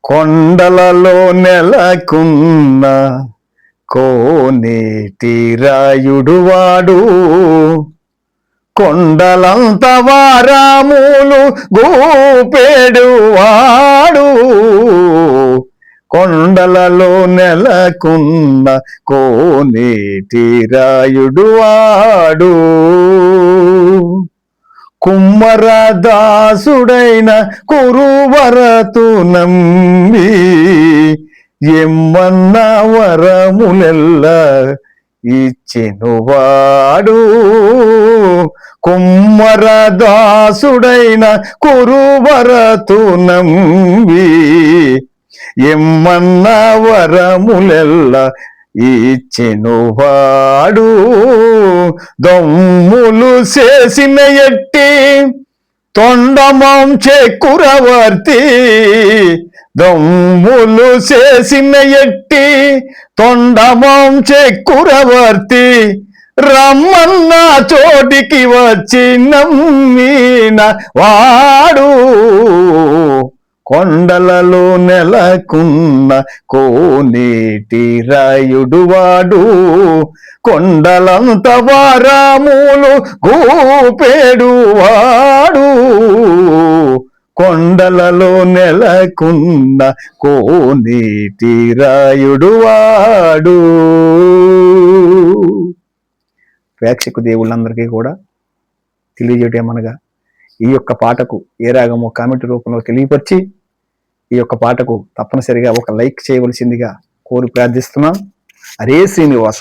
కొండలలో నెలకున్న కోనేటి రాయుడు వాడు, కొండలంత వారాములు గోపేడు వాడు. కొండలలో నెలకున్న కోనేటి రాయుడు వాడు, కుమ్మరదాసుడైన కురువరతు నమ్మి ఎమ్మన్న వరములెల్ల ఇచ్చెనువాడు. కుమ్మరదాసుడైన కురువరతు నమ్మి ఎమ్మన్న వరములెల్ల ఇచ్చెనువాడు. దొమ్ములు చేసిన ఎట్టి తొండమం చెక్కురవర్తి, దొమ్ములు చేసిన ఎట్టి తొండమం చెక్కురవర్తి, రమ్మన్న చోటికి వచ్చి నమ్మిన వాడు. కొండలలో నెలకున్న కోనేటి రాయుడు వాడు, కొండలంత వారాములు గోపేడు వాడు. కొండలలో నెలకున్న కోనేటి రాయుడు వాడు. ప్రేక్షకు దేవుళ్ళందరికీ కూడా తెలియజేయటమనగా, ఈ యొక్క పాటకు ఏ రాగమో కామెంట్ రూపంలో తెలియపరిచి ఈ యొక్క పాటకు తప్పనిసరిగా ఒక లైక్ చేయవలసిందిగా కోరి ప్రార్థిస్తున్నాం. హరే శ్రీనివాస.